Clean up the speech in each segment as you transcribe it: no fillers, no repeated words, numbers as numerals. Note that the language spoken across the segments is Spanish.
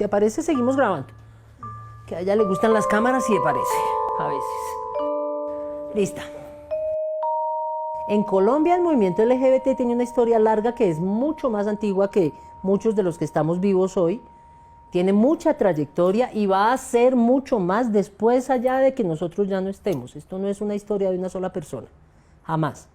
¿Te aparece? Seguimos grabando. Que a ella le gustan las cámaras y aparece, a veces. Lista. En Colombia el movimiento LGBT tiene una historia larga que es mucho más antigua que muchos de los que estamos vivos hoy. Tiene mucha trayectoria y va a ser mucho más después allá de que nosotros ya no estemos. Esto no es una historia de una sola persona, jamás.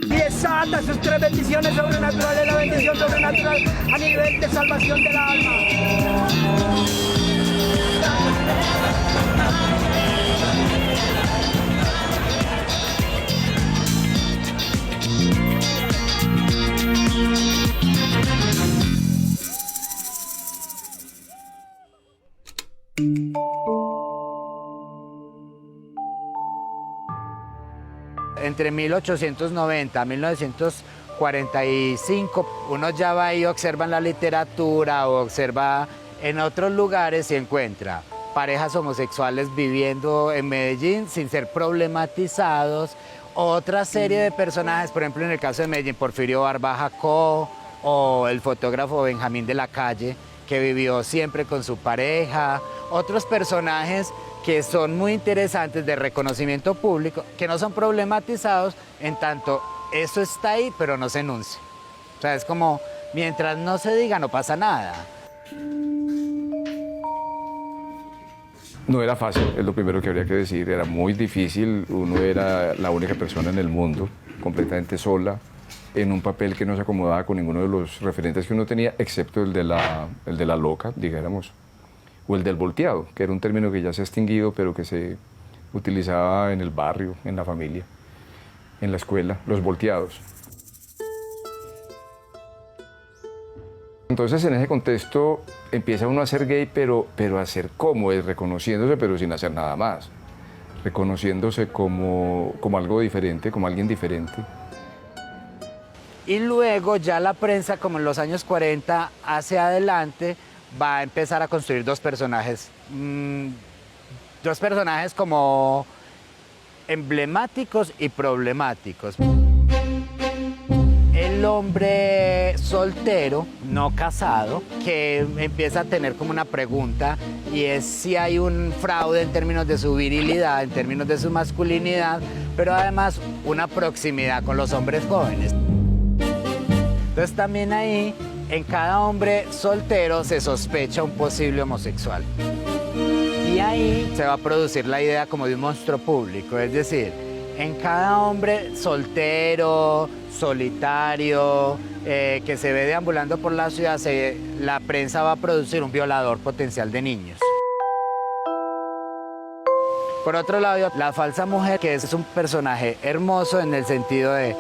Desata sus tres bendiciones sobrenaturales, la bendición sobrenatural a nivel de salvación del alma. Entre 1890 a 1945, uno ya va y observa en la literatura o observa en otros lugares y encuentra parejas homosexuales viviendo en Medellín sin ser problematizados, otra serie de personajes, por ejemplo en el caso de Medellín, Porfirio Barba Jacó o el fotógrafo Benjamín de la Calle, que vivió siempre con su pareja, otros personajes que son muy interesantes de reconocimiento público, que no son problematizados en tanto eso está ahí, pero no se enuncia. O sea, es como, mientras no se diga, no pasa nada. No era fácil, es lo primero que habría que decir, era muy difícil, uno era la única persona en el mundo, completamente sola, en un papel que no se acomodaba con ninguno de los referentes que uno tenía, excepto el de la loca, dijéramos, o el del volteado, que era un término que ya se ha extinguido, pero que se utilizaba en el barrio, en la familia, en la escuela, los volteados. Entonces, en ese contexto, empieza uno a ser gay, pero a ser como es, reconociéndose, pero sin hacer nada más. Reconociéndose como algo diferente, como alguien diferente. Y luego ya la prensa, como en los años 40 hacia adelante, va a empezar a construir dos personajes como emblemáticos y problemáticos. El hombre soltero, no casado, que empieza a tener como una pregunta y es si hay un fraude en términos de su virilidad, en términos de su masculinidad, pero además una proximidad con los hombres jóvenes. Entonces también ahí, en cada hombre soltero se sospecha un posible homosexual. Y ahí se va a producir la idea como de un monstruo público, es decir, en cada hombre soltero, solitario, que se ve deambulando por la ciudad, la prensa va a producir un violador potencial de niños. Por otro lado, la falsa mujer, que es un personaje hermoso en el sentido de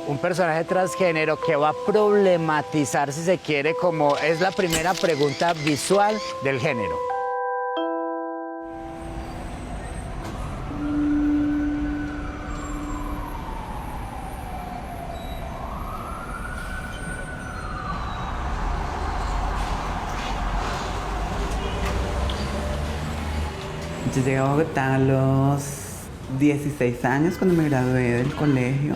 un personaje transgénero que va a problematizar, si se quiere, como es la primera pregunta visual del género. Yo llegué a Bogotá a los 16 años cuando me gradué del colegio.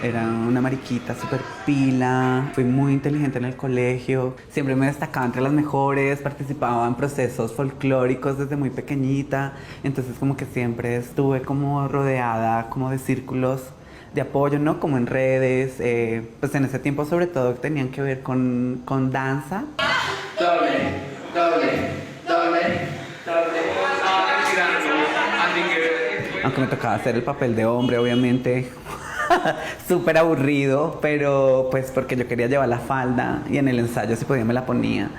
Era una mariquita súper pila, fui muy inteligente en el colegio, siempre me destacaba entre las mejores, participaba en procesos folclóricos desde muy pequeñita, entonces como que siempre estuve como rodeada como de círculos de apoyo, ¿no? Como en redes, pues en ese tiempo sobre todo tenían que ver con danza. Aunque me tocaba hacer el papel de hombre, obviamente, súper aburrido, pero pues porque yo quería llevar la falda y en el ensayo si podía me la ponía.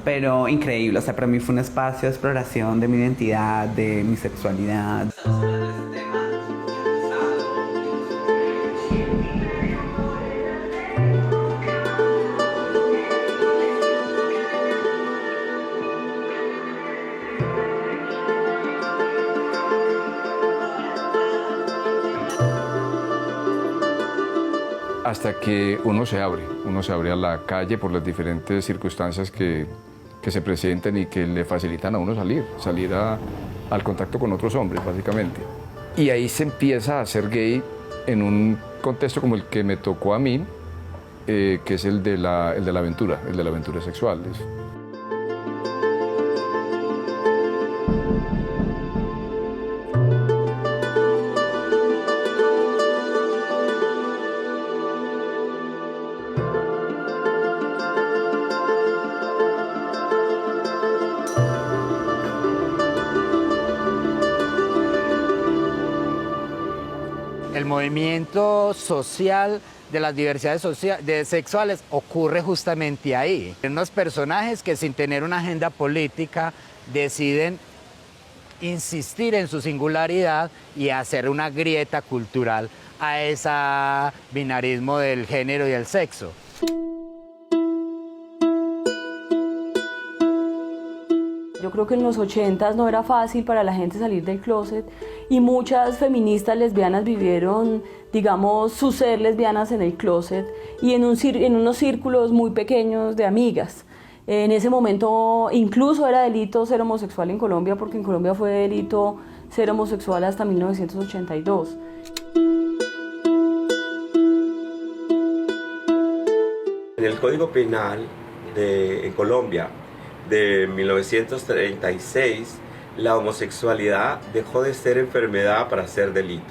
Pero increíble, o sea, para mí fue un espacio de exploración de mi identidad, de mi sexualidad. hasta que uno se abre a la calle por las diferentes circunstancias que se presentan y que le facilitan a uno salir al contacto con otros hombres, básicamente. Y ahí se empieza a ser gay en un contexto como el que me tocó a mí, que es el de la aventura sexual. El movimiento social de las diversidades sexuales ocurre justamente ahí. En unos personajes que sin tener una agenda política deciden insistir en su singularidad y hacer una grieta cultural a ese binarismo del género y el sexo. Yo creo que en los 80s no era fácil para la gente salir del closet y muchas feministas lesbianas vivieron, digamos, su ser lesbianas en el closet y en unos círculos muy pequeños de amigas. En ese momento incluso era delito ser homosexual en Colombia, porque en Colombia fue delito ser homosexual hasta 1982. En el Código Penal en Colombia de 1936, la homosexualidad dejó de ser enfermedad para ser delito.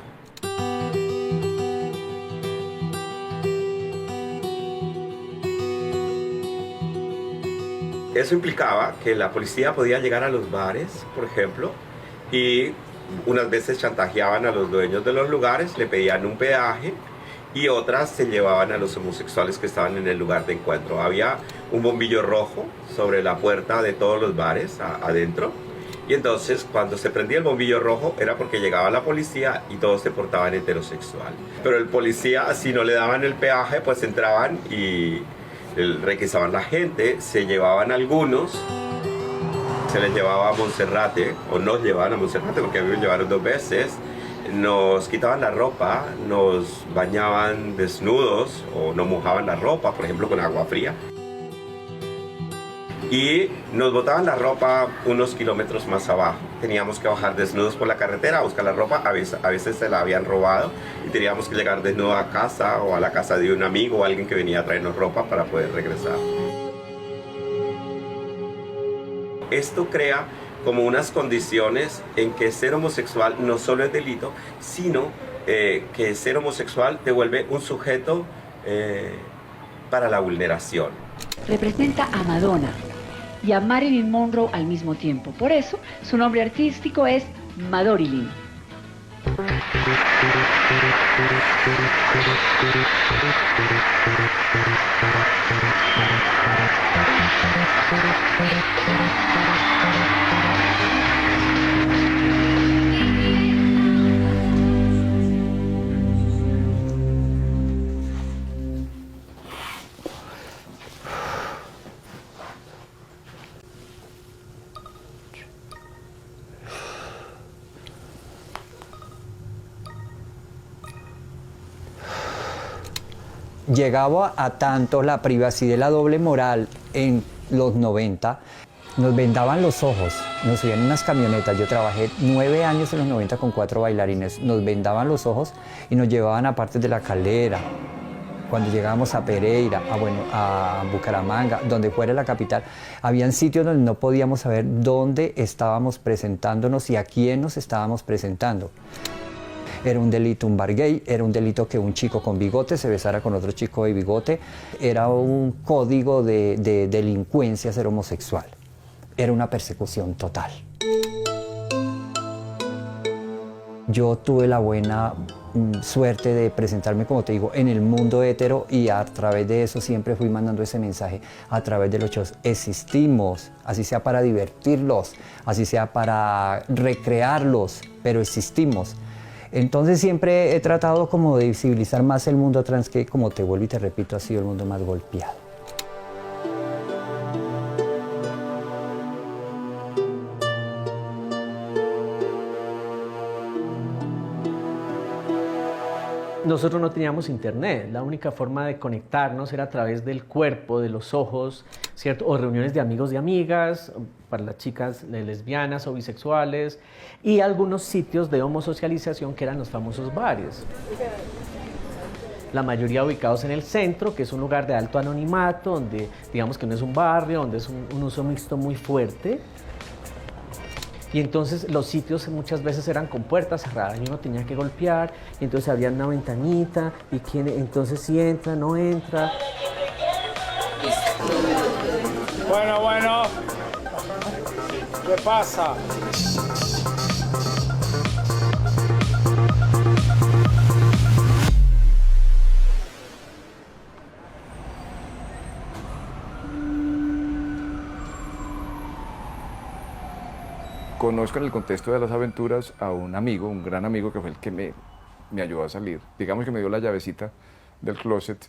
Eso implicaba que la policía podía llegar a los bares, por ejemplo, y unas veces chantajeaban a los dueños de los lugares, le pedían un peaje, y otras se llevaban a los homosexuales que estaban en el lugar de encuentro. Había un bombillo rojo sobre la puerta de todos los bares adentro, y entonces cuando se prendía el bombillo rojo era porque llegaba la policía y todos se portaban heterosexual. Pero el policía, si no le daban el peaje, pues entraban y requisaban la gente, se llevaban algunos, se les llevaba a Monserrate, o nos llevaban a Monserrate, porque a mí me llevaron 2 veces. Nos quitaban la ropa, nos bañaban desnudos o nos mojaban la ropa, por ejemplo, con agua fría. Y nos botaban la ropa unos kilómetros más abajo. Teníamos que bajar desnudos por la carretera a buscar la ropa. A veces se la habían robado y teníamos que llegar desnudos a casa o a la casa de un amigo o alguien que venía a traernos ropa para poder regresar. Esto crea como unas condiciones en que ser homosexual no solo es delito, sino que ser homosexual te vuelve un sujeto para la vulneración. Representa a Madonna y a Marilyn Monroe al mismo tiempo. Por eso, su nombre artístico es Madorilyn. Llegaba a tanto la privacidad y la doble moral en los 90, nos vendaban los ojos, nos subían en unas camionetas. Yo trabajé 9 años en los 90 con 4 bailarines, nos vendaban los ojos y nos llevaban a partes de La Calera. Cuando llegábamos a Pereira, a Bucaramanga, donde fuera la capital, habían sitios donde no podíamos saber dónde estábamos presentándonos y a quién nos estábamos presentando. Era un delito un bar gay, era un delito que un chico con bigote se besara con otro chico de bigote. Era un código de delincuencia ser homosexual. Era una persecución total. Yo tuve la buena suerte de presentarme, como te digo, en el mundo hetero y a través de eso siempre fui mandando ese mensaje a través de los shows. Existimos, así sea para divertirlos, así sea para recrearlos, pero existimos. Entonces siempre he tratado como de visibilizar más el mundo trans, que, como te vuelvo y te repito, ha sido el mundo más golpeado. nosotros no teníamos internet, la única forma de conectarnos era a través del cuerpo, de los ojos, ¿cierto? O reuniones de amigos y amigas, para las chicas lesbianas o bisexuales, y algunos sitios de homosocialización que eran los famosos bares. La mayoría ubicados en el centro, que es un lugar de alto anonimato, donde digamos que no es un barrio, donde es un uso mixto muy fuerte. Y entonces los sitios muchas veces eran con puertas cerradas y uno tenía que golpear, y entonces había una ventanita, y entonces si entra, no entra. Bueno. ¿Qué pasa? Conozco en el contexto de las aventuras a un amigo, un gran amigo, que fue el que me ayudó a salir. Digamos que me dio la llavecita del closet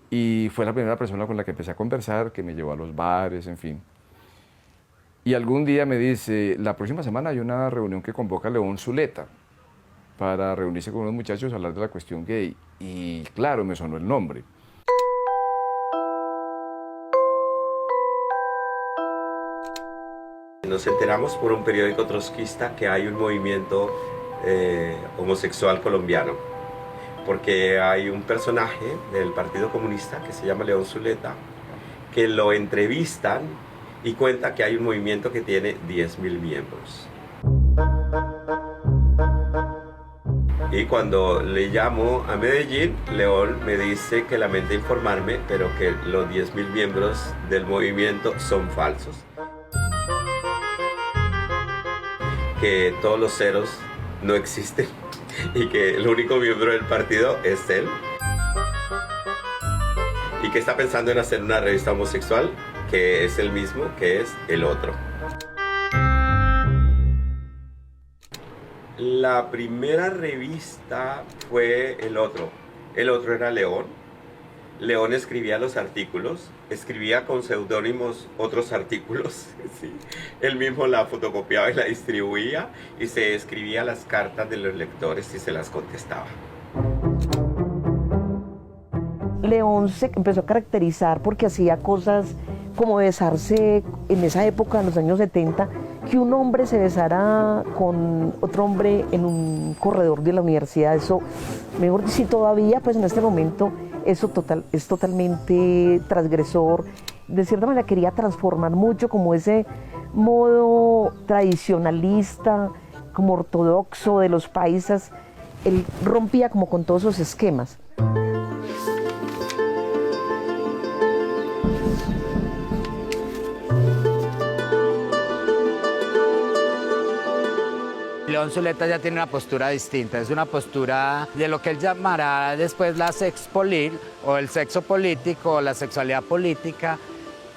y fue la primera persona con la que empecé a conversar, que me llevó a los bares, en fin. Y algún día me dice, la próxima semana hay una reunión que convoca León Zuleta para reunirse con unos muchachos a hablar de la cuestión gay. Y claro, me sonó el nombre. Nos enteramos por un periódico trotskista que hay un movimiento homosexual colombiano, porque hay un personaje del Partido Comunista que se llama León Zuleta, que lo entrevistan y cuenta que hay un movimiento que tiene 10.000 miembros. Y cuando le llamo a Medellín, León me dice que lamenta informarme, pero que los 10.000 miembros del movimiento son falsos. Que todos los ceros no existen y que el único miembro del partido es él. Y que está pensando en hacer una revista homosexual que es el mismo que es el otro. La primera revista fue el otro. El otro era León. León escribía los artículos, escribía con seudónimos otros artículos, ¿sí? Él mismo la fotocopiaba y la distribuía y se escribía las cartas de los lectores y se las contestaba. León se empezó a caracterizar porque hacía cosas como besarse en esa época, en los años 70, que un hombre se besara con otro hombre en un corredor de la universidad. Eso, mejor dicho, todavía, pues en este momento, eso es totalmente transgresor. De cierta manera quería transformar mucho como ese modo tradicionalista, como ortodoxo de los paisas. Él rompía como con todos esos esquemas. León Zuleta ya tiene una postura distinta, es una postura de lo que él llamará después la sexpolit, o el sexo político, o la sexualidad política,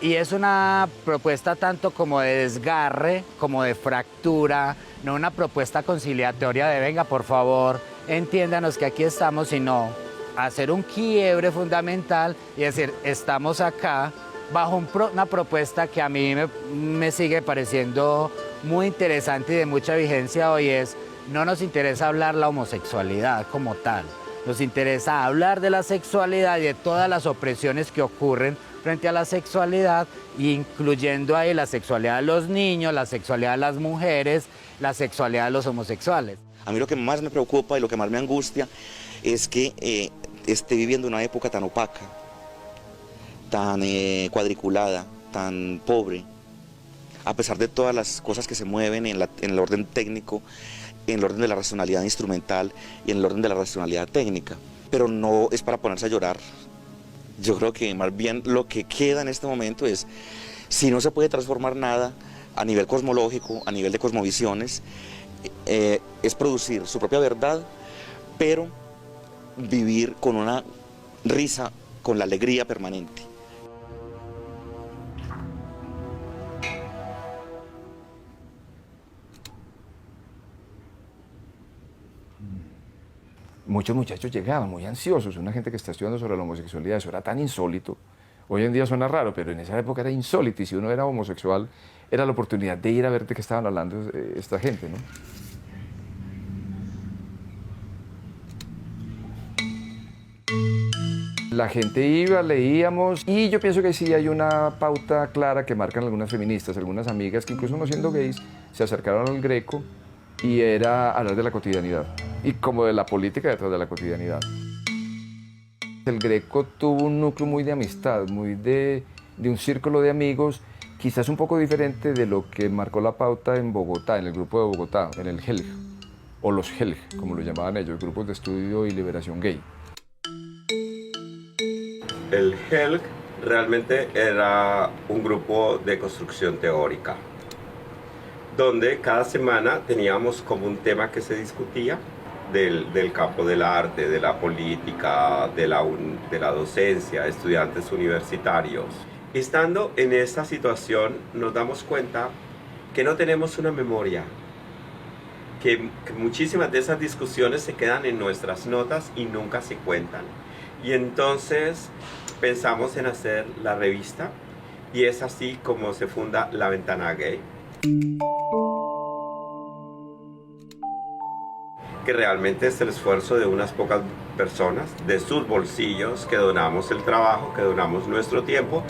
y es una propuesta tanto como de desgarre, como de fractura, no una propuesta conciliatoria de venga, por favor, entiéndanos que aquí estamos, sino hacer un quiebre fundamental y decir, estamos acá, bajo una propuesta que a mí me sigue pareciendo muy interesante y de mucha vigencia hoy es, no nos interesa hablar la homosexualidad como tal, nos interesa hablar de la sexualidad y de todas las opresiones que ocurren frente a la sexualidad, incluyendo ahí la sexualidad de los niños, la sexualidad de las mujeres, la sexualidad de los homosexuales. A mí lo que más me preocupa y lo que más me angustia es que esté viviendo una época tan opaca, tan cuadriculada, tan pobre, a pesar de todas las cosas que se mueven en el orden técnico, en el orden de la racionalidad instrumental y en el orden de la racionalidad técnica. Pero no es para ponerse a llorar. Yo creo que más bien lo que queda en este momento es, si no se puede transformar nada a nivel cosmológico, a nivel de cosmovisiones, es producir su propia verdad, pero vivir con una risa, con la alegría permanente. Muchos muchachos llegaban muy ansiosos, una gente que está estudiando sobre la homosexualidad, eso era tan insólito. Hoy en día suena raro, pero en esa época era insólito, y si uno era homosexual, era la oportunidad de ir a ver de qué estaban hablando esta gente, ¿no? La gente iba, leíamos, y yo pienso que sí hay una pauta clara que marcan algunas feministas, algunas amigas que incluso no siendo gays se acercaron al Greco, y era hablar de la cotidianidad y como de la política detrás de la cotidianidad. El Greco tuvo un núcleo muy de amistad, muy de un círculo de amigos, quizás un poco diferente de lo que marcó la pauta en Bogotá, en el grupo de Bogotá, en el HELG, o los HELG, como lo llamaban ellos, Grupos de Estudio y Liberación Gay. El HELG realmente era un grupo de construcción teórica, donde cada semana teníamos como un tema que se discutía del campo del arte, de la política, de la docencia, estudiantes universitarios. Estando en esta situación nos damos cuenta que no tenemos una memoria, que muchísimas de esas discusiones se quedan en nuestras notas y nunca se cuentan. Y entonces pensamos en hacer la revista y es así como se funda La Ventana Gay, que realmente es el esfuerzo de unas pocas personas, de sus bolsillos, que donamos el trabajo, que donamos nuestro tiempo.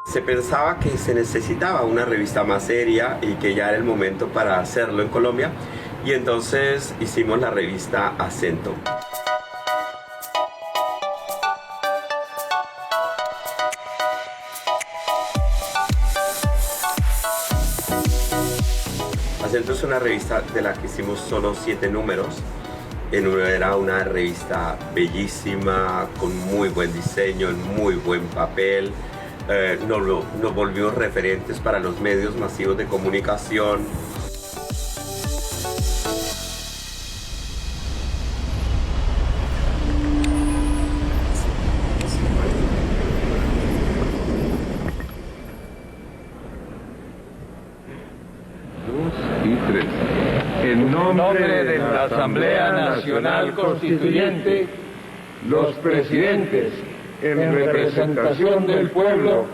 Se pensaba que se necesitaba una revista más seria y que ya era el momento para hacerlo en Colombia, y entonces hicimos la revista Acento. Acento es una revista de la que hicimos solo 7 números. Era una revista bellísima, con muy buen diseño, en muy buen papel. Nos volvió referentes para los medios masivos de comunicación. En nombre de la Asamblea Nacional Constituyente, los presidentes, en representación del pueblo,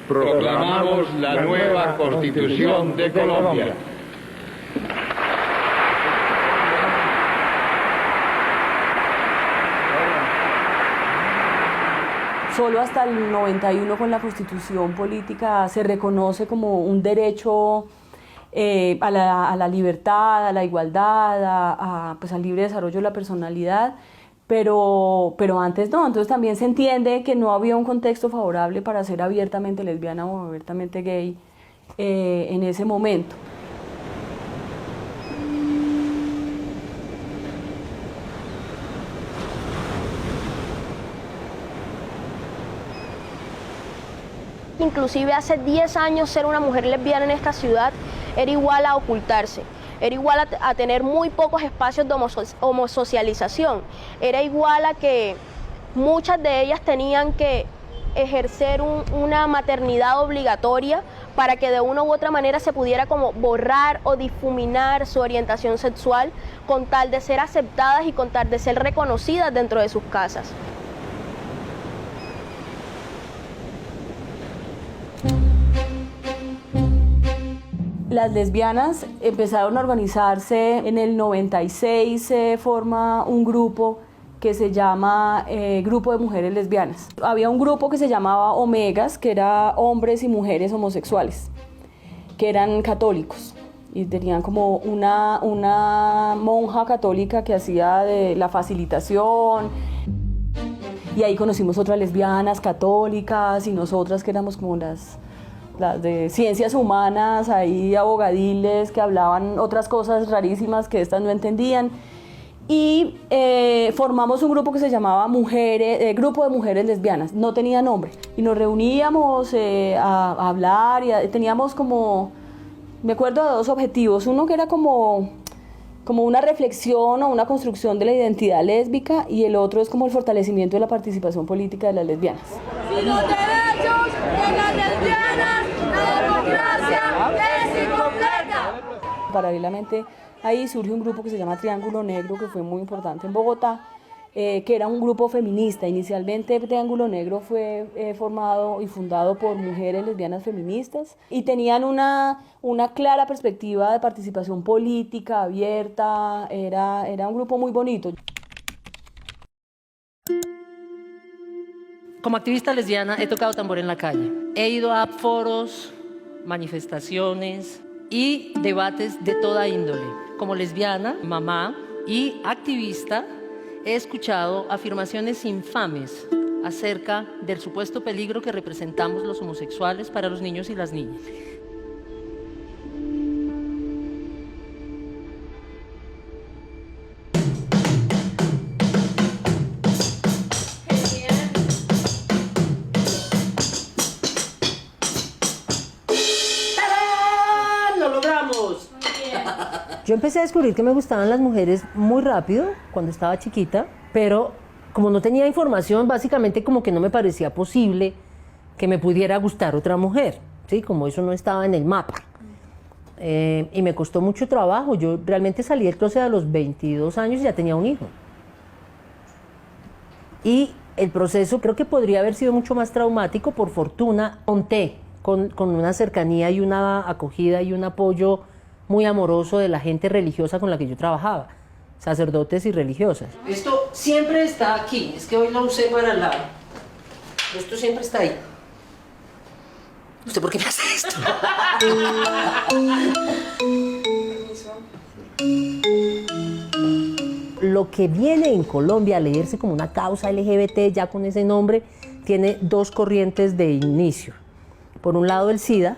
proclamamos la nueva Constitución de Colombia. Solo hasta el 91 con la Constitución política se reconoce como un derecho a la libertad, a la igualdad, pues al libre desarrollo de la personalidad, pero antes no. Entonces también se entiende que no había un contexto favorable para ser abiertamente lesbiana o abiertamente gay en ese momento. Inclusive hace 10 años ser una mujer lesbiana en esta ciudad era igual a ocultarse, era igual a tener muy pocos espacios de homosocialización, era igual a que muchas de ellas tenían que ejercer una maternidad obligatoria para que de una u otra manera se pudiera como borrar o difuminar su orientación sexual con tal de ser aceptadas y con tal de ser reconocidas dentro de sus casas. Las lesbianas empezaron a organizarse en el 96, se forma un grupo que se llama Grupo de Mujeres Lesbianas. Había un grupo que se llamaba Omegas, que era hombres y mujeres homosexuales, que eran católicos y tenían como una monja católica que hacía de la facilitación. Y ahí conocimos otras lesbianas católicas y nosotras que éramos como las de ciencias humanas, ahí abogadiles que hablaban otras cosas rarísimas que estas no entendían. Y formamos un grupo que se llamaba Grupo de Mujeres Lesbianas, no tenía nombre. Y nos reuníamos a hablar y teníamos como, me acuerdo de 2 objetivos. Uno que era como una reflexión o una construcción de la identidad lésbica, y el otro es como el fortalecimiento de la participación política de las lesbianas. Sin los derechos de las lesbianas, la democracia es incompleta. Paralelamente, ahí surge un grupo que se llama Triángulo Negro, que fue muy importante en Bogotá, que era un grupo feminista. Inicialmente Triángulo Negro fue formado y fundado por mujeres lesbianas feministas y tenían una clara perspectiva de participación política, abierta, era un grupo muy bonito. Como activista lesbiana he tocado tambor en la calle. He ido a foros, manifestaciones y debates de toda índole. Como lesbiana, mamá y activista, he escuchado afirmaciones infames acerca del supuesto peligro que representamos los homosexuales para los niños y las niñas. Yo empecé a descubrir que me gustaban las mujeres muy rápido, cuando estaba chiquita, pero como no tenía información, básicamente como que no me parecía posible que me pudiera gustar otra mujer, ¿sí? Como eso no estaba en el mapa. Y me costó mucho trabajo. Yo realmente salí del closet a los 22 años y ya tenía un hijo. Y el proceso creo que podría haber sido mucho más traumático. Por fortuna, conté con una cercanía y una acogida y un apoyo muy amoroso de la gente religiosa con la que yo trabajaba, sacerdotes y religiosas. Esto siempre está aquí, es que hoy lo usé para el lado. Esto siempre está ahí. ¿Usted por qué me hace esto? Lo que viene en Colombia a leerse como una causa LGBT, ya con ese nombre, tiene dos corrientes de inicio. Por un lado el SIDA,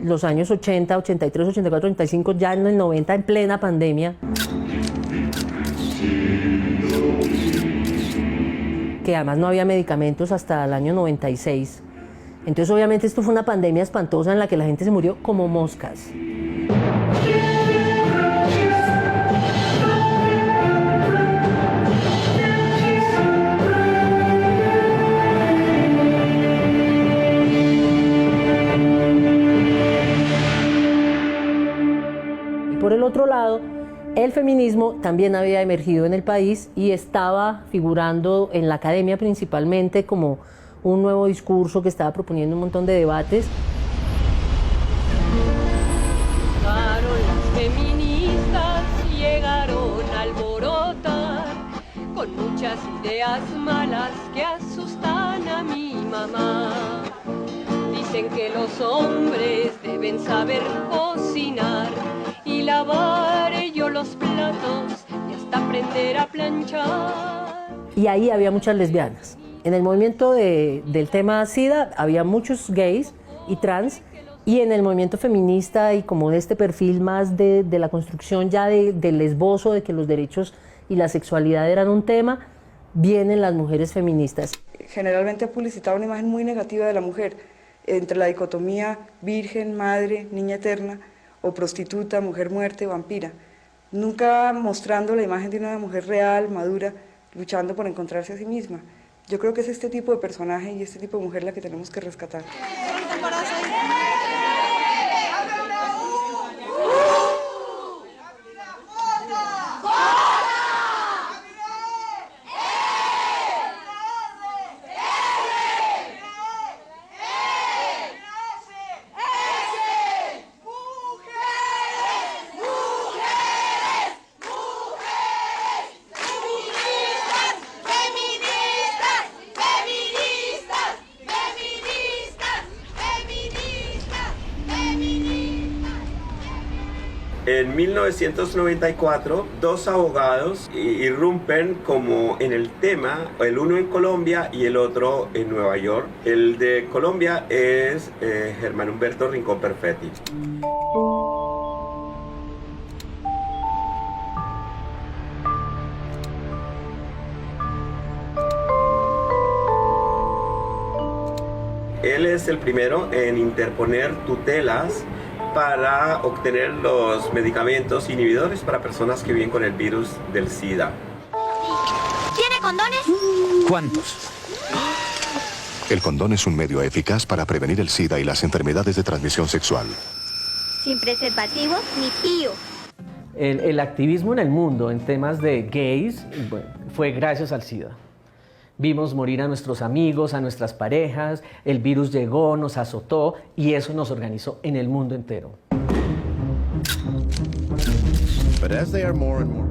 los años 80, 83, 84, 85, ya en el 90, en plena pandemia. Que además no había medicamentos hasta el año 96. Entonces obviamente esto fue una pandemia espantosa en la que la gente se murió como moscas. Por el otro lado, el feminismo también había emergido en el país y estaba figurando en la academia principalmente como un nuevo discurso que estaba proponiendo un montón de debates. Las feministas llegaron a alborotar con muchas ideas malas que asustan a mi mamá. Dicen que los hombres deben saber cocinar y lavar ellos los platos y hasta aprender a planchar. Y ahí había muchas lesbianas. En el movimiento del tema SIDA había muchos gays y trans, y en el movimiento feminista y como de este perfil más de la construcción ya del esbozo de que los derechos y la sexualidad eran un tema, vienen las mujeres feministas. Generalmente ha publicitado una imagen muy negativa de la mujer, entre la dicotomía virgen, madre, niña eterna, o prostituta, mujer muerte, vampira, nunca mostrando la imagen de una mujer real, madura, luchando por encontrarse a sí misma. Yo creo que es este tipo de personaje y este tipo de mujer la que tenemos que rescatar. En 1994, dos abogados irrumpen como en el tema, el uno en Colombia y el otro en Nueva York. El de Colombia es Germán Humberto Rincón Perfetti. Él es el primero en interponer tutelas para obtener los medicamentos inhibidores para personas que viven con el virus del SIDA. ¿Tiene condones? ¿Cuántos? El condón es un medio eficaz para prevenir el SIDA y las enfermedades de transmisión sexual. Sin preservativos ni pío. El activismo en el mundo en temas de gays, bueno, fue gracias al SIDA. Vimos morir a nuestros amigos, a nuestras parejas, el virus llegó, nos azotó y eso nos organizó en el mundo entero. But as they are more and more.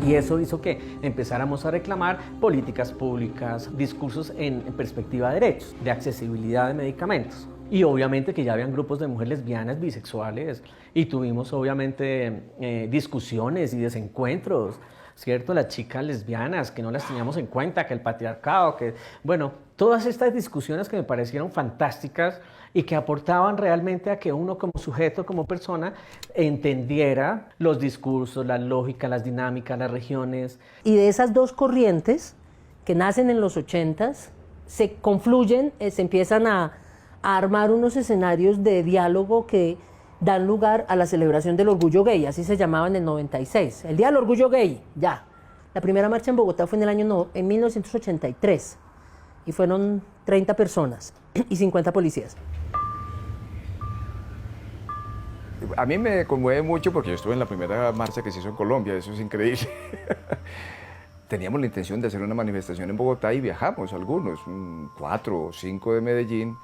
Y eso hizo que empezáramos a reclamar políticas públicas, discursos en perspectiva de derechos, de accesibilidad de medicamentos. Y obviamente que ya habían grupos de mujeres lesbianas, bisexuales, y tuvimos obviamente discusiones y desencuentros, ¿cierto? Las chicas lesbianas, que no las teníamos en cuenta, que el patriarcado, que... Bueno, todas estas discusiones que me parecieron fantásticas y que aportaban realmente a que uno como sujeto, como persona, entendiera los discursos, la lógica, las dinámicas, las regiones. Y de esas dos corrientes que nacen en los 80s, se confluyen, se empiezan a armar unos escenarios de diálogo que dan lugar a la celebración del orgullo gay, así se llamaba en el 96. El Día del Orgullo Gay, ya. La primera marcha en Bogotá fue en 1983 y fueron 30 personas y 50 policías. A mí me conmueve mucho porque yo estuve en la primera marcha que se hizo en Colombia, eso es increíble. Teníamos la intención de hacer una manifestación en Bogotá y viajamos algunos, 4 o 5 de Medellín.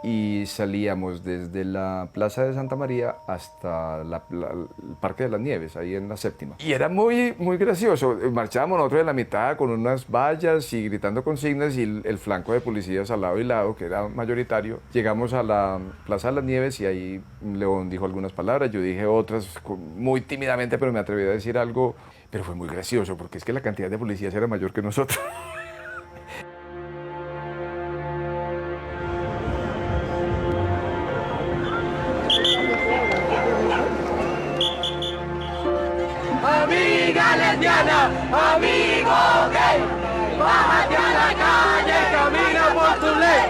Y salíamos desde la Plaza de Santa María hasta el Parque de las Nieves, ahí en la Séptima. Y era muy gracioso. Marchábamos nosotros en la mitad con unas vallas y gritando consignas y el flanco de policías al lado y lado, que era mayoritario. Llegamos a la Plaza de las Nieves y ahí León dijo algunas palabras, yo dije otras muy tímidamente, pero me atreví a decir algo. Pero fue muy gracioso porque es que la cantidad de policías era mayor que nosotros. Amiga lesbiana, amigo gay, bájate a la calle, camina por tu ley.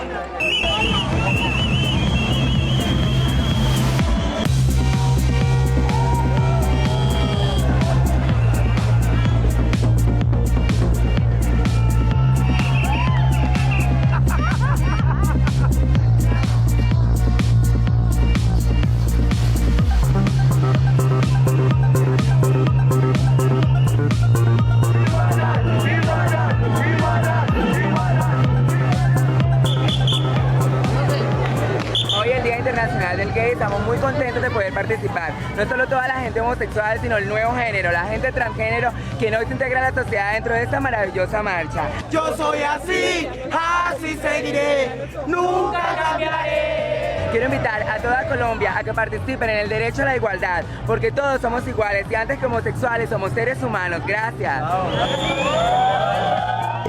Del gay, estamos muy contentos de poder participar. No solo toda la gente homosexual, sino el nuevo género, la gente transgénero que no se integra a la sociedad dentro de esta maravillosa marcha. Yo soy así, así seguiré, nunca cambiaré. Quiero invitar a toda Colombia a que participen en el derecho a la igualdad, porque todos somos iguales y antes que homosexuales somos seres humanos. Gracias.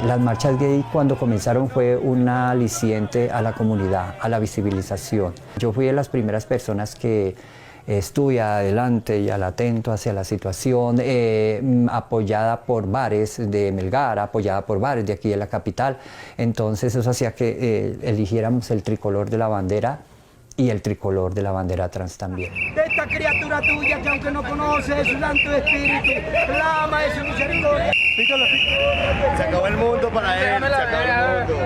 Las marchas gay cuando comenzaron fue un aliciente a la comunidad, a la visibilización. Yo fui de las primeras personas que estuve adelante y al atento hacia la situación, apoyada por bares de Melgar, apoyada por bares de aquí de la capital. Entonces eso hacía que eligiéramos el tricolor de la bandera y el tricolor de la bandera trans también. De esta criatura tuya que aunque no conoces su santo espíritu, clama de su misericordia. Pícalo, pícalo. Se acabó el mundo para él, se acabó el mundo.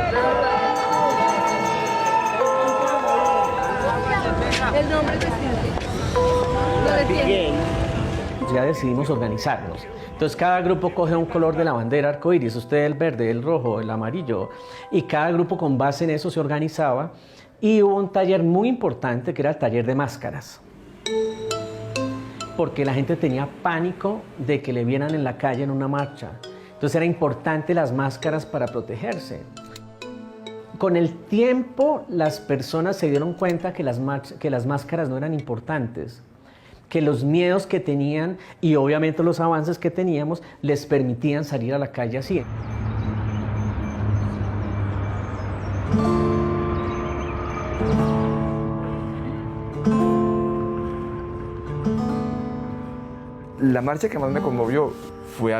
El nombre reciente. Ya decidimos organizarnos. Entonces cada grupo coge un color de la bandera arcoíris, usted el verde, el rojo, el amarillo, y cada grupo con base en eso se organizaba. Y hubo un taller muy importante que era el taller de máscaras, porque la gente tenía pánico de que le vieran en la calle en una marcha. Entonces era importante las máscaras para protegerse. Con el tiempo las personas se dieron cuenta que las máscaras no eran importantes, que los miedos que tenían y obviamente los avances que teníamos les permitían salir a la calle así. La marcha que más me conmovió fue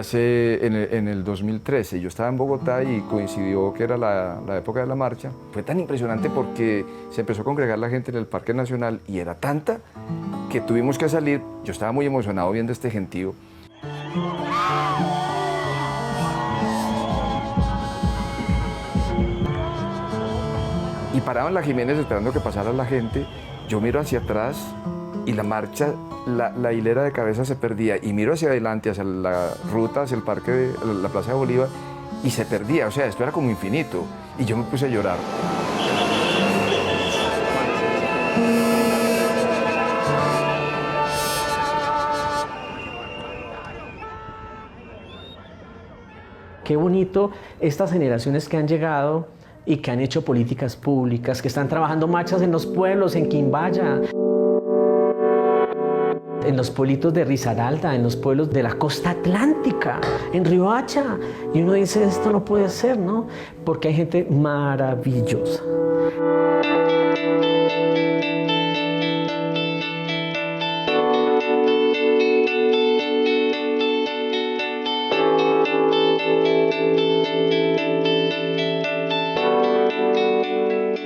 en el 2013. Yo estaba en Bogotá y coincidió que era la época de la marcha. Fue tan impresionante porque se empezó a congregar la gente en el Parque Nacional y era tanta que tuvimos que salir. Yo estaba muy emocionado viendo este gentío. y parado en la Jiménez esperando que pasara la gente, yo miro hacia atrás y la marcha, la hilera de cabezas se perdía, y miro hacia adelante, hacia la ruta, hacia el parque de la Plaza de Bolívar, y se perdía, o sea, esto era como infinito, y yo me puse a llorar. Qué bonito estas generaciones que han llegado y que han hecho políticas públicas, que están trabajando marchas en los pueblos, en Quimbaya, en los pueblitos de Risaralda, en los pueblos de la costa atlántica, en Riohacha. Y uno dice, esto no puede ser, ¿no? Porque hay gente maravillosa.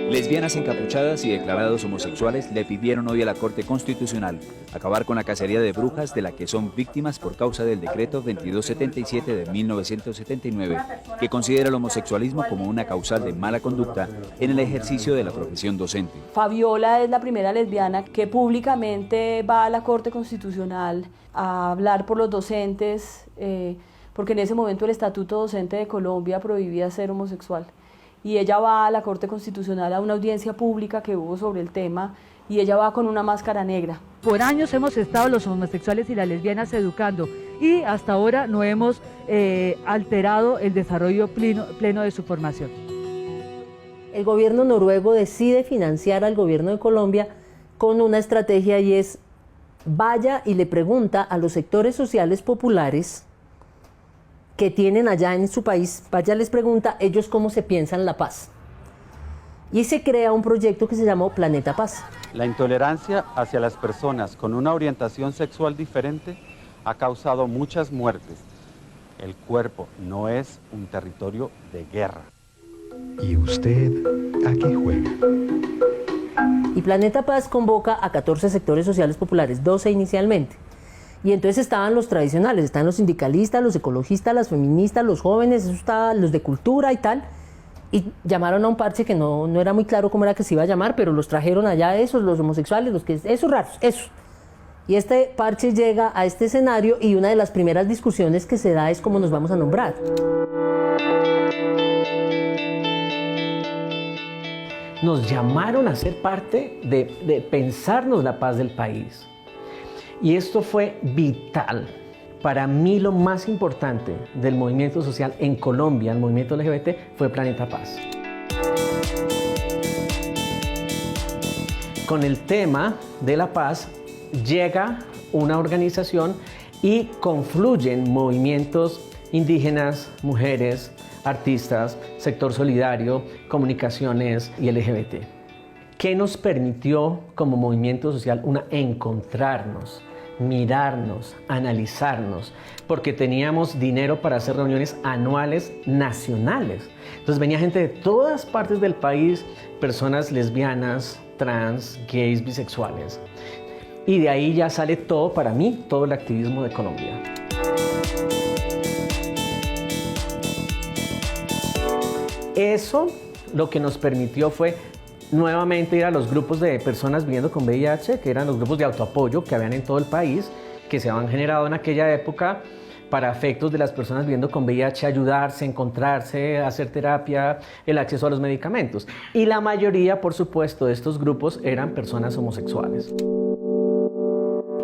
Lesbianas encapuchadas y declarados homosexuales le pidieron hoy a la Corte Constitucional acabar con la cacería de brujas de la que son víctimas por causa del decreto 2277 de 1979, que considera el homosexualismo como una causal de mala conducta en el ejercicio de la profesión docente. Fabiola es la primera lesbiana que públicamente va a la Corte Constitucional a hablar por los docentes, porque en ese momento el Estatuto Docente de Colombia prohibía ser homosexual. Y ella va a la Corte Constitucional a una audiencia pública que hubo sobre el tema, y ella va con una máscara negra. Por años hemos estado los homosexuales y las lesbianas educando, y hasta ahora no hemos alterado el desarrollo pleno de su formación. El gobierno noruego decide financiar al gobierno de Colombia con una estrategia, y es: vaya y le pregunta a los sectores sociales populares que tienen allá en su país, vaya les pregunta ellos cómo se piensan la paz. Y se crea un proyecto que se llamó Planeta Paz. La intolerancia hacia las personas con una orientación sexual diferente ha causado muchas muertes. El cuerpo no es un territorio de guerra. ¿Y usted a qué juega? Y Planeta Paz convoca a 14 sectores sociales populares, 12 inicialmente. Y entonces estaban los tradicionales, están los sindicalistas, los ecologistas, las feministas, los jóvenes, eso estaba, los de cultura y tal. Y llamaron a un parche que no era muy claro cómo era que se iba a llamar, pero los trajeron allá esos, los homosexuales, esos raros, esos. Y este parche llega a este escenario, y una de las primeras discusiones que se da es cómo nos vamos a nombrar. Nos llamaron a ser parte de pensarnos la paz del país. Y esto fue vital. Para mí lo más importante del movimiento social en Colombia, el movimiento LGBT, fue Planeta Paz. Con el tema de la paz llega una organización y confluyen movimientos indígenas, mujeres, artistas, sector solidario, comunicaciones y LGBT. ¿Qué nos permitió como movimiento social? Encontrarnos, mirarnos, analizarnos, porque teníamos dinero para hacer reuniones anuales nacionales. Entonces venía gente de todas partes del país, personas lesbianas, trans, gays, bisexuales. Y de ahí ya sale todo, para mí, todo el activismo de Colombia. Eso lo que nos permitió fue nuevamente ir a los grupos de personas viviendo con VIH, que eran los grupos de autoapoyo que habían en todo el país, que se habían generado en aquella época para efectos de las personas viviendo con VIH, ayudarse, encontrarse, hacer terapia, el acceso a los medicamentos. Y la mayoría, por supuesto, de estos grupos eran personas homosexuales.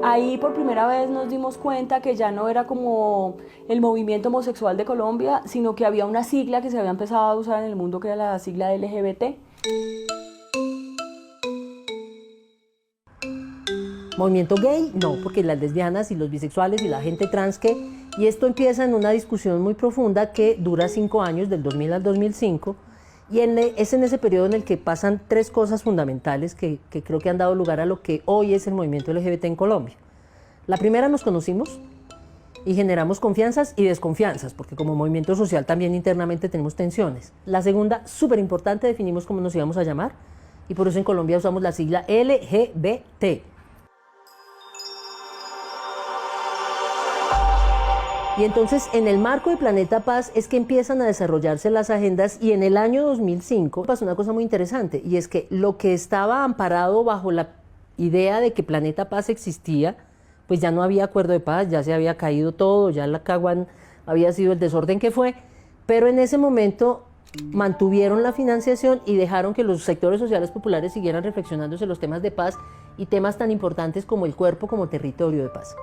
Ahí por primera vez nos dimos cuenta que ya no era como el movimiento homosexual de Colombia, sino que había una sigla que se había empezado a usar en el mundo, que era la sigla LGBT. Movimiento gay, no, porque las lesbianas y los bisexuales y la gente trans y esto empieza en una discusión muy profunda que dura 5 años, del 2000 al 2005, y es en ese periodo en el que pasan 3 cosas fundamentales que creo que han dado lugar a lo que hoy es el movimiento LGBT en Colombia. La primera, nos conocimos y generamos confianzas y desconfianzas, porque como movimiento social también internamente tenemos tensiones. La segunda, súper importante, definimos cómo nos íbamos a llamar, y por eso en Colombia usamos la sigla LGBT. Y entonces, en el marco de Planeta Paz es que empiezan a desarrollarse las agendas, y en el año 2005 pasó una cosa muy interesante, y es que lo que estaba amparado bajo la idea de que Planeta Paz existía, pues ya no había acuerdo de paz, ya se había caído todo, ya la Caguán había sido el desorden que fue, pero en ese momento mantuvieron la financiación y dejaron que los sectores sociales populares siguieran reflexionando sobre los temas de paz y temas tan importantes como el cuerpo como territorio de paz.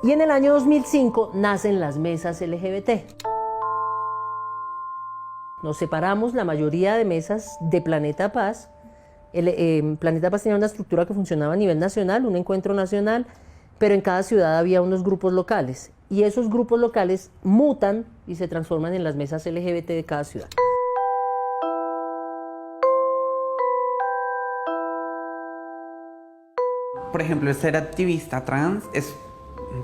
Y en el año 2005 nacen las mesas LGBT. Nos separamos la mayoría de mesas de Planeta Paz. Planeta Paz tenía una estructura que funcionaba a nivel nacional, un encuentro nacional, pero en cada ciudad había unos grupos locales. Y esos grupos locales mutan y se transforman en las mesas LGBT de cada ciudad. Por ejemplo, el ser activista trans es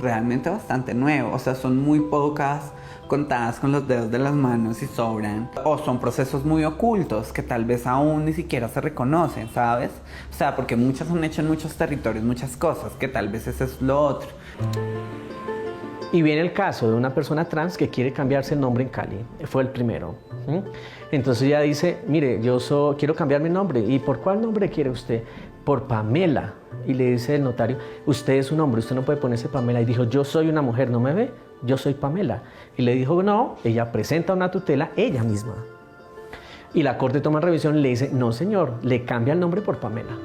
realmente bastante nuevo, o sea, son muy pocas, contadas con los dedos de las manos y sobran, o son procesos muy ocultos que tal vez aún ni siquiera se reconocen, ¿sabes? O sea, porque muchas han hecho en muchos territorios muchas cosas, que tal vez eso es lo otro. Y viene el caso de una persona trans que quiere cambiarse el nombre en Cali, fue el primero. Entonces ella dice, mire, quiero cambiar mi nombre. ¿Y por cuál nombre quiere usted? Por Pamela. Y le dice el notario, usted es un hombre, usted no puede ponerse Pamela. Y dijo, yo soy una mujer, ¿no me ve? Yo soy Pamela. Y le dijo, no, ella presenta una tutela ella misma. Y la corte toma revisión y le dice, no señor, le cambia el nombre por Pamela.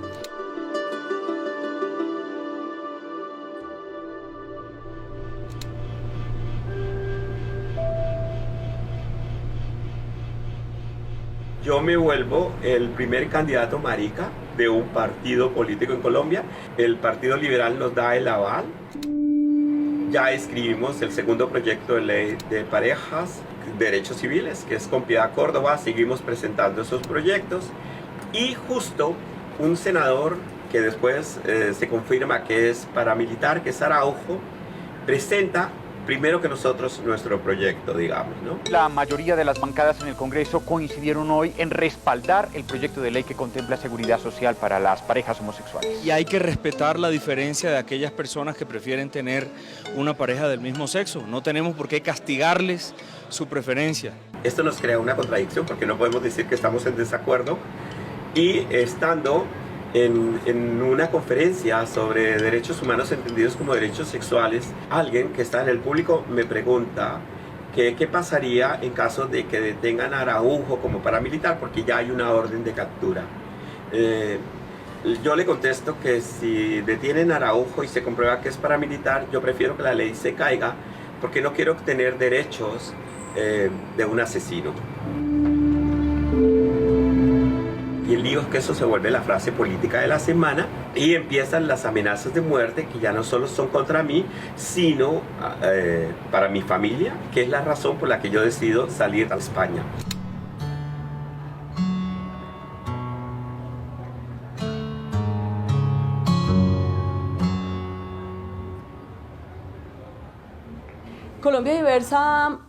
Yo me vuelvo el primer candidato marica de un partido político en Colombia. El Partido Liberal nos da el aval. Ya escribimos el segundo proyecto de ley de parejas, derechos civiles, que es con Piedad Córdoba. Seguimos presentando esos proyectos. Y justo un senador que después se confirma que es paramilitar, que es Araujo, presenta primero que nosotros nuestro proyecto, digamos, ¿no? La mayoría de las bancadas en el Congreso coincidieron hoy en respaldar el proyecto de ley que contempla seguridad social para las parejas homosexuales. Y hay que respetar la diferencia de aquellas personas que prefieren tener una pareja del mismo sexo. No tenemos por qué castigarles su preferencia. Esto nos crea una contradicción porque no podemos decir que estamos en desacuerdo y estando en una conferencia sobre derechos humanos entendidos como derechos sexuales, alguien que está en el público me pregunta qué pasaría en caso de que detengan a Araujo como paramilitar porque ya hay una orden de captura. Yo le contesto que si detienen a Araujo y se comprueba que es paramilitar, yo prefiero que la ley se caiga porque no quiero obtener derechos de un asesino. Y el lío es que eso se vuelve la frase política de la semana y empiezan las amenazas de muerte que ya no solo son contra mí, sino para mi familia, que es la razón por la que yo decido salir a España. Colombia Diversa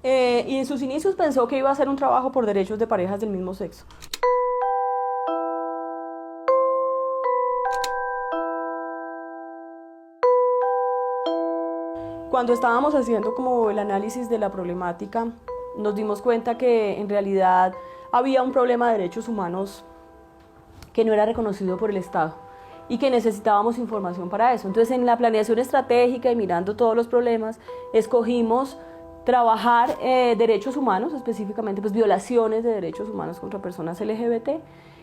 y en sus inicios pensó que iba a hacer un trabajo por derechos de parejas del mismo sexo. Cuando estábamos haciendo como el análisis de la problemática, nos dimos cuenta que en realidad había un problema de derechos humanos que no era reconocido por el Estado y que necesitábamos información para eso. Entonces, en la planeación estratégica y mirando todos los problemas, escogimos trabajar derechos humanos, específicamente pues, violaciones de derechos humanos contra personas LGBT,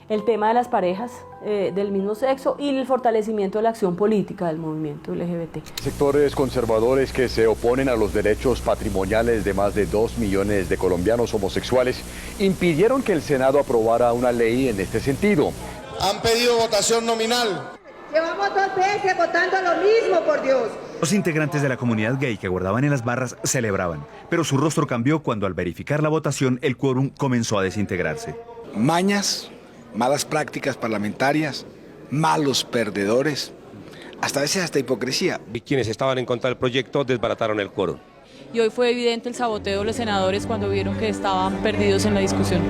el tema de las parejas del mismo sexo y el fortalecimiento de la acción política del movimiento LGBT. Sectores conservadores que se oponen a los derechos patrimoniales de más de 2 millones de colombianos homosexuales impidieron que el Senado aprobara una ley en este sentido. Han pedido votación nominal. Llevamos 2 veces votando lo mismo, por Dios. Los integrantes de la comunidad gay que guardaban en las barras celebraban, pero su rostro cambió cuando al verificar la votación el quórum comenzó a desintegrarse. Mañas, malas prácticas parlamentarias, malos perdedores, hasta a veces hasta hipocresía. Y quienes estaban en contra del proyecto desbarataron el quórum. Y hoy fue evidente el saboteo de los senadores cuando vieron que estaban perdidos en la discusión.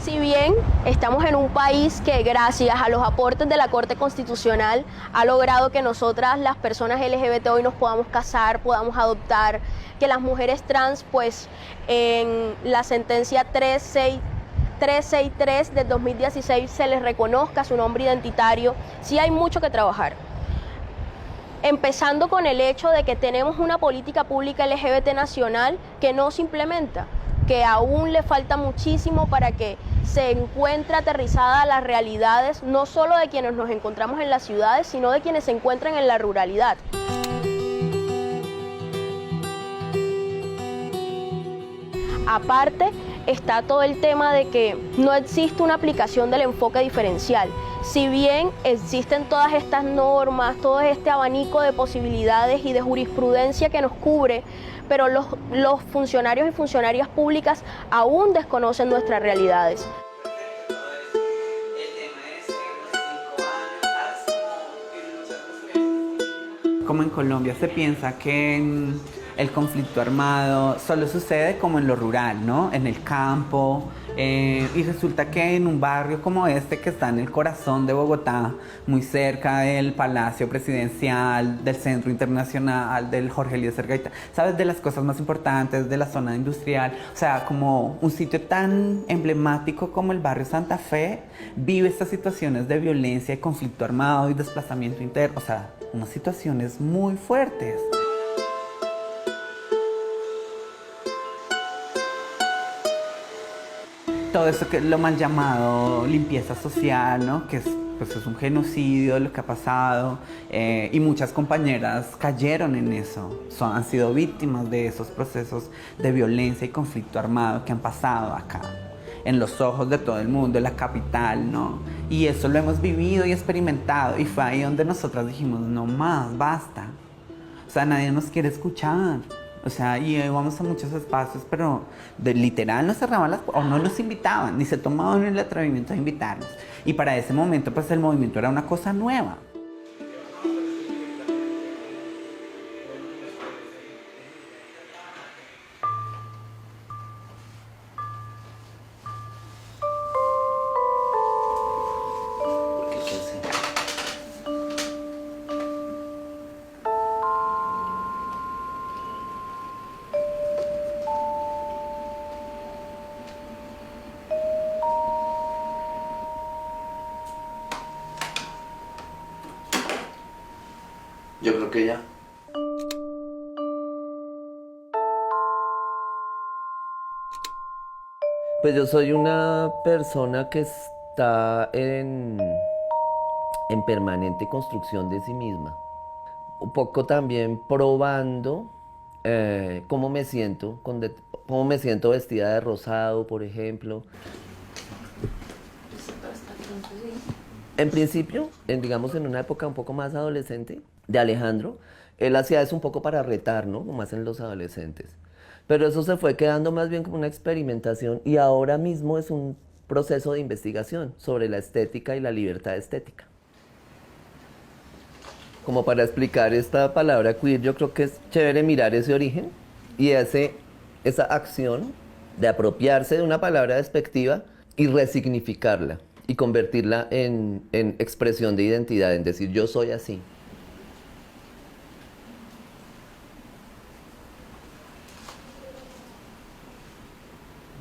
Si bien Estamos en un país que gracias a los aportes de la Corte Constitucional ha logrado que nosotras, las personas LGBT, hoy nos podamos casar, podamos adoptar, que las mujeres trans, pues en la sentencia 363 del 2016 se les reconozca su nombre identitario. Sí hay mucho que trabajar. Empezando con el hecho de que tenemos una política pública LGBT nacional que no se implementa, que aún le falta muchísimo para que se encuentre aterrizada las realidades, no solo de quienes nos encontramos en las ciudades, sino de quienes se encuentran en la ruralidad. Aparte, está todo el tema de que no existe una aplicación del enfoque diferencial. Si bien existen todas estas normas, todo este abanico de posibilidades y de jurisprudencia que nos cubre, pero los funcionarios y funcionarias públicas aún desconocen nuestras realidades. Como en Colombia se piensa que el conflicto armado solo sucede como en lo rural, ¿no? En el campo, y resulta que en un barrio como este, que está en el corazón de Bogotá, muy cerca del Palacio Presidencial, del Centro Internacional, del Jorge Eliezer Gaitán, ¿sabes? De las cosas más importantes de la zona industrial, o sea, como un sitio tan emblemático como el barrio Santa Fe, vive estas situaciones de violencia y conflicto armado y desplazamiento interno, o sea, unas situaciones muy fuertes. Todo eso que es lo mal llamado limpieza social, ¿no? Que es, pues es un genocidio lo que ha pasado, y muchas compañeras cayeron en eso, han sido víctimas de esos procesos de violencia y conflicto armado que han pasado acá, en los ojos de todo el mundo, en la capital, ¿no? Y eso lo hemos vivido y experimentado, y fue ahí donde nosotras dijimos, no más, basta. O sea, nadie nos quiere escuchar. O sea, y íbamos a muchos espacios, pero literal nos cerraban las puertas, o no nos invitaban, ni se tomaban el atrevimiento de invitarnos. Y para ese momento, pues el movimiento era una cosa nueva. Yo creo que ya. Pues yo soy una persona que está en permanente construcción de sí misma. Un poco también probando cómo me siento vestida de rosado, por ejemplo. En principio, digamos en una época un poco más adolescente, de Alejandro, él hacía eso un poco para retar, ¿no? Como hacen los adolescentes. Pero eso se fue quedando más bien como una experimentación y ahora mismo es un proceso de investigación sobre la estética y la libertad estética. Como para explicar esta palabra queer, yo creo que es chévere mirar ese origen y esa acción de apropiarse de una palabra despectiva y resignificarla y convertirla en expresión de identidad, en decir yo soy así.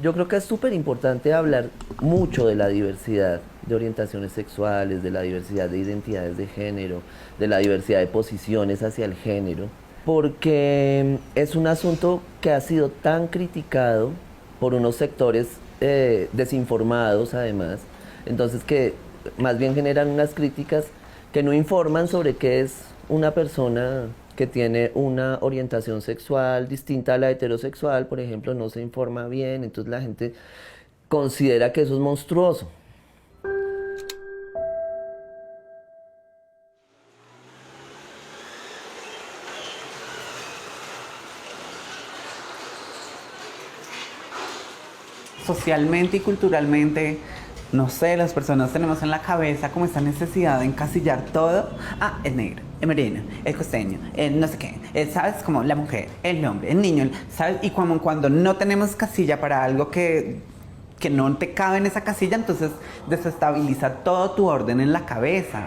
Yo creo que es súper importante hablar mucho de la diversidad de orientaciones sexuales, de la diversidad de identidades de género, de la diversidad de posiciones hacia el género, porque es un asunto que ha sido tan criticado por unos sectores desinformados además, entonces que más bien generan unas críticas que no informan sobre qué es una persona que tiene una orientación sexual distinta a la heterosexual, por ejemplo, no se informa bien, entonces la gente considera que eso es monstruoso. Socialmente y culturalmente, no sé, las personas tenemos en la cabeza como esta necesidad de encasillar todo. Ah, es negro, es moreno, es costeño, no sé qué, ¿sabes? Como la mujer, el hombre, el niño, ¿sabes? Y cuando no tenemos casilla para algo que que no te cabe en esa casilla, entonces desestabiliza todo tu orden en la cabeza.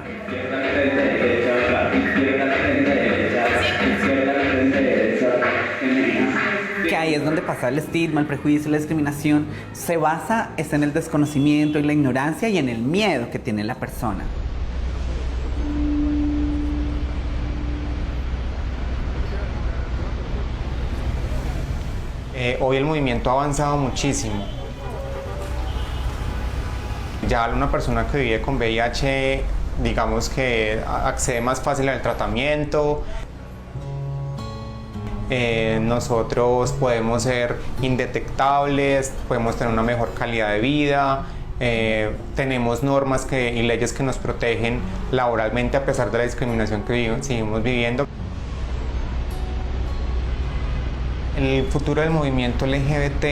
Que ahí es donde pasa el estigma, el prejuicio, la discriminación. Se basa es en el desconocimiento y la ignorancia y en el miedo que tiene la persona. Hoy el movimiento ha avanzado muchísimo. Ya una persona que vive con VIH, digamos que accede más fácil al tratamiento. Nosotros podemos ser indetectables, podemos tener una mejor calidad de vida, tenemos normas y leyes que nos protegen laboralmente a pesar de la discriminación que seguimos viviendo. El futuro del movimiento LGBT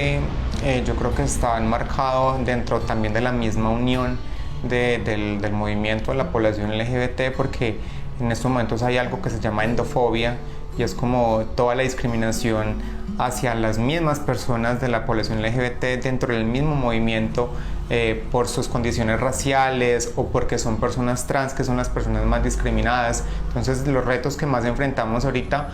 yo creo que está enmarcado dentro también de la misma unión del movimiento de la población LGBT, porque en estos momentos hay algo que se llama endofobia, y es como toda la discriminación hacia las mismas personas de la población LGBT dentro del mismo movimiento por sus condiciones raciales o porque son personas trans, que son las personas más discriminadas. Entonces los retos que más enfrentamos ahorita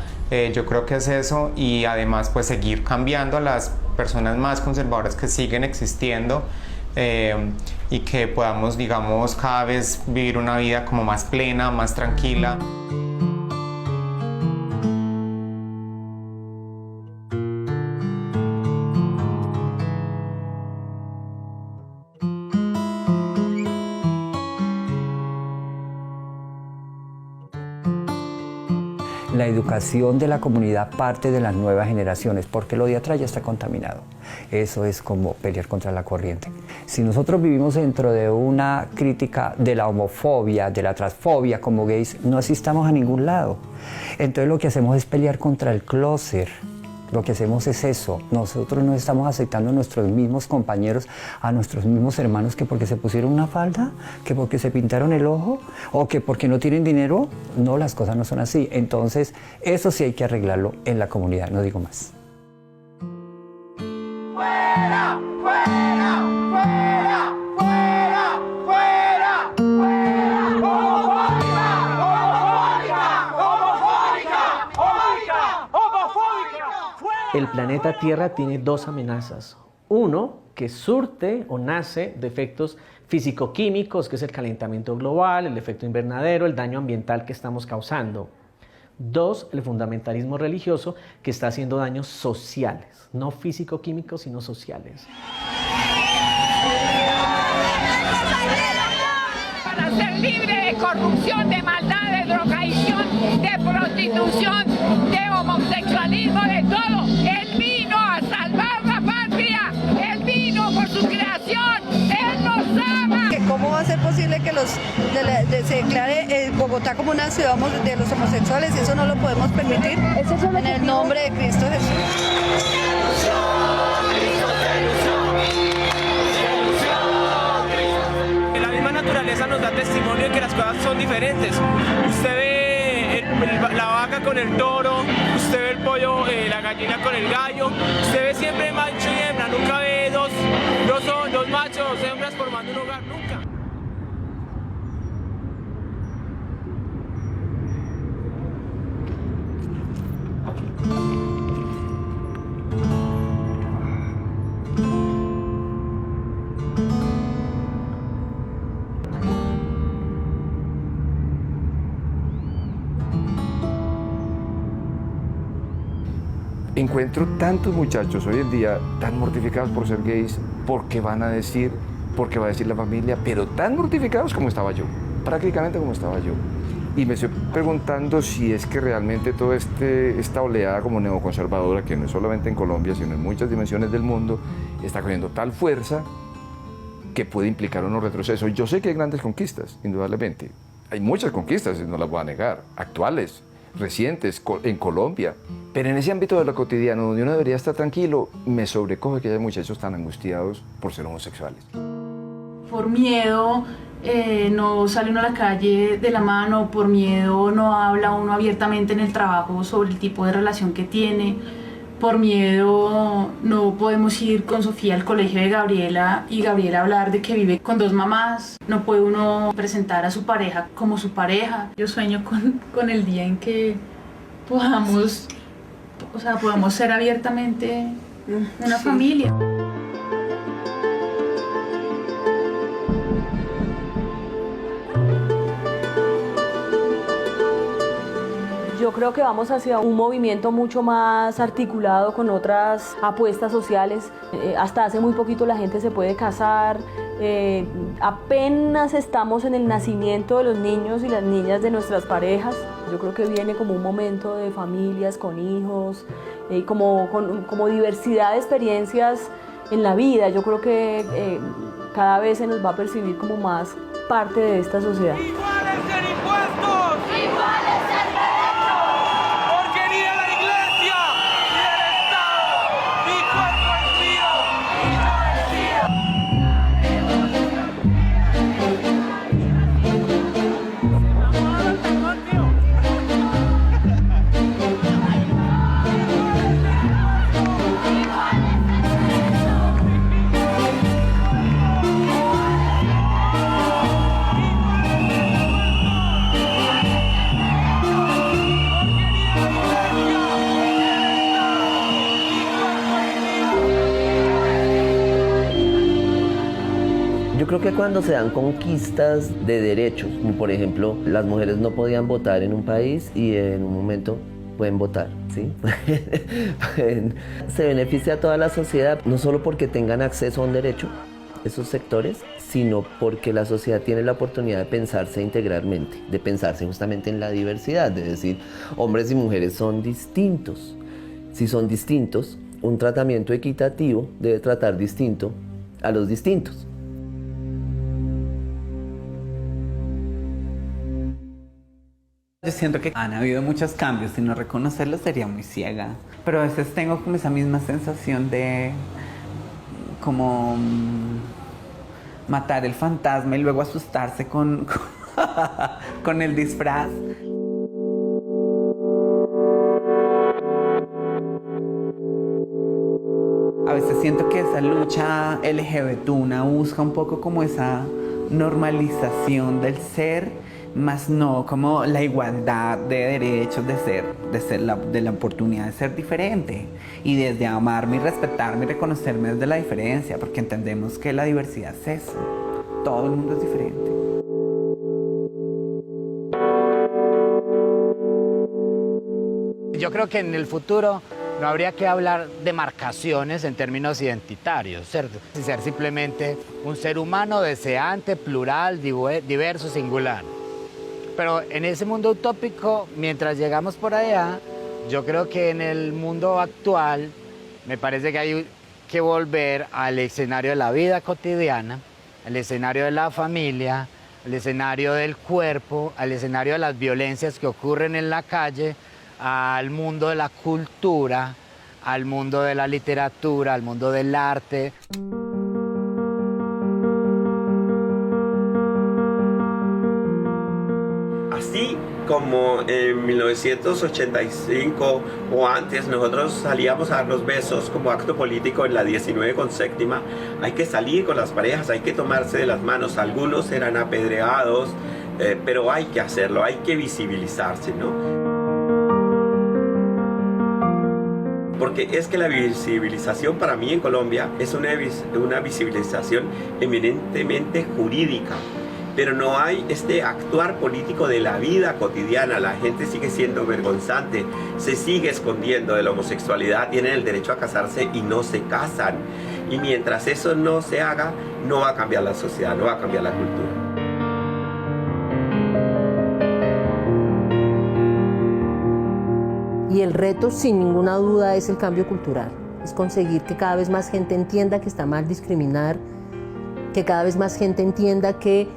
yo creo que es eso, y además pues seguir cambiando a las personas más conservadoras que siguen existiendo, y que podamos, digamos, cada vez vivir una vida como más plena, más tranquila. La educación de la comunidad parte de las nuevas generaciones, porque lo de atrás ya está contaminado. Eso es como pelear contra la corriente. Si nosotros vivimos dentro de una crítica de la homofobia, de la transfobia como gays, no asistamos a ningún lado. Entonces lo que hacemos es pelear contra el clóset. Lo que hacemos es eso. Nosotros no estamos aceptando a nuestros mismos compañeros, a nuestros mismos hermanos, que porque se pusieron una falda, que porque se pintaron el ojo, o que porque no tienen dinero. No, las cosas no son así. Entonces, eso sí hay que arreglarlo en la comunidad, no digo más. ¡Fuera! ¡Fuera! ¡Fuera! ¡Fuera! ¡Fuera! ¡Fuera! ¡Homofóbica! ¡Homofóbica! ¡Homofóbica! ¡Homofóbica! El planeta Tierra tiene dos amenazas. Uno, que surte o nace de efectos físico-químicos, que es el calentamiento global, el efecto invernadero, el daño ambiental que estamos causando. Dos, el fundamentalismo religioso, que está haciendo daños sociales, no físico-químicos, sino sociales. Para ser libre de corrupción, de maldad, de drogadicción, de prostitución, de homosexualismo, de todo. Él vino a salvar la patria, él vino por su creación, él nos ama. ¿Cómo va a ser posible que se declare Bogotá como una ciudad de los homosexuales? Eso no lo podemos permitir en el nombre de Cristo Jesús. La misma naturaleza nos da testimonio de que las cosas son diferentes. Usted ve la vaca con el toro, usted ve el pollo, la gallina con el gallo, usted ve siempre macho y hembra, nunca ve dos machos, dos hembras formando un hogar, nunca. Encuentro tantos muchachos hoy en día tan mortificados por ser gays, porque van a decir, porque va a decir la familia, pero tan mortificados como estaba yo, prácticamente como estaba yo. Y me estoy preguntando si es que realmente toda esta oleada como neoconservadora, que no es solamente en Colombia, sino en muchas dimensiones del mundo, está cogiendo tal fuerza que puede implicar unos retrocesos. Yo sé que hay grandes conquistas, indudablemente. Hay muchas conquistas, no las voy a negar, actuales, recientes, en Colombia. Pero en ese ámbito de lo cotidiano, donde uno debería estar tranquilo, me sobrecoge que haya muchachos tan angustiados por ser homosexuales. Por miedo no sale uno a la calle de la mano, por miedo no habla uno abiertamente en el trabajo sobre el tipo de relación que tiene, Por miedo no podemos ir con Sofía al colegio de Gabriela y Gabriela hablar de que vive con 2 mamás. No puede uno presentar a su pareja como su pareja. Yo sueño con el día en que podamos ser abiertamente una familia. Yo creo que vamos hacia un movimiento mucho más articulado con otras apuestas sociales. Hasta hace muy poquito la gente se puede casar. Apenas estamos en el nacimiento de los niños y las niñas de nuestras parejas. Yo creo que viene como un momento de familias con hijos, como diversidad de experiencias en la vida. Yo creo que cada vez se nos va a percibir como más parte de esta sociedad. ¡Iguales en impuestos! ¡Iguales en derechos! Porque ni de la iglesia ni del Estado mi cuerpo es mío y yo Yo creo que cuando se dan conquistas de derechos, como por ejemplo, las mujeres no podían votar en un país y en un momento pueden votar, ¿sí? Se beneficia a toda la sociedad, no solo porque tengan acceso a un derecho, esos sectores, sino porque la sociedad tiene la oportunidad de pensarse integralmente, de pensarse justamente en la diversidad, de decir, hombres y mujeres son distintos. Si son distintos, un tratamiento equitativo debe tratar distinto a los distintos. Yo siento que han habido muchos cambios y no reconocerlos sería muy ciega. Pero a veces tengo como esa misma sensación de como matar el fantasma y luego asustarse con el disfraz. A veces siento que esa lucha LGBTuna busca un poco como esa normalización del ser, más no como la igualdad de derechos de la oportunidad de ser diferente y desde amarme y respetarme y reconocerme desde la diferencia, porque entendemos que la diversidad es eso, todo el mundo es diferente. Yo creo que en el futuro no habría que hablar de marcaciones en términos identitarios, ¿cierto? Ser simplemente un ser humano deseante, plural, diverso, singular. Pero en ese mundo utópico, mientras llegamos por allá, yo creo que en el mundo actual me parece que hay que volver al escenario de la vida cotidiana, al escenario de la familia, al escenario del cuerpo, al escenario de las violencias que ocurren en la calle, al mundo de la cultura, al mundo de la literatura, al mundo del arte. Así como en 1985 o antes nosotros salíamos a darnos besos como acto político en la 19 con séptima, hay que salir con las parejas, hay que tomarse de las manos. Algunos serán apedreados, pero hay que hacerlo, hay que visibilizarse, ¿no? Porque es que la visibilización para mí en Colombia es una visibilización eminentemente jurídica, pero no hay este actuar político de la vida cotidiana. La gente sigue siendo vergonzante, se sigue escondiendo de la homosexualidad, tienen el derecho a casarse y no se casan. Y mientras eso no se haga, no va a cambiar la sociedad, no va a cambiar la cultura. Y el reto, sin ninguna duda, es el cambio cultural. Es conseguir que cada vez más gente entienda que está mal discriminar, que cada vez más gente entienda que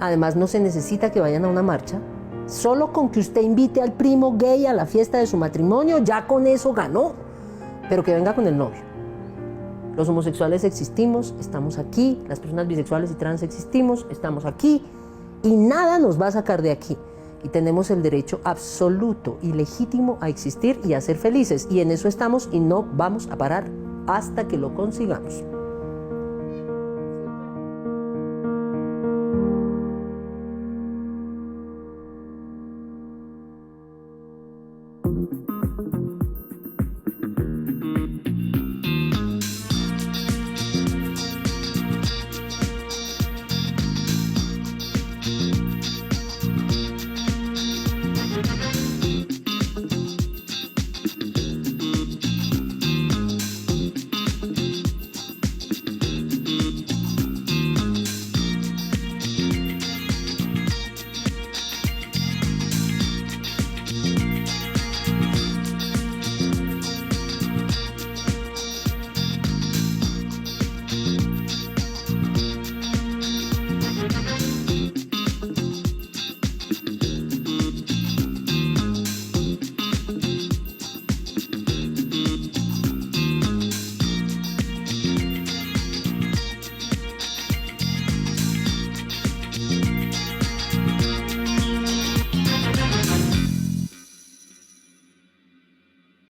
además no se necesita que vayan a una marcha. Solo con que usted invite al primo gay a la fiesta de su matrimonio, ya con eso ganó. Pero que venga con el novio. Los homosexuales existimos, estamos aquí. Las personas bisexuales y trans existimos, estamos aquí. Y nada nos va a sacar de aquí. y tenemos el derecho absoluto y legítimo a existir y a ser felices. Y en eso estamos y no vamos a parar hasta que lo consigamos.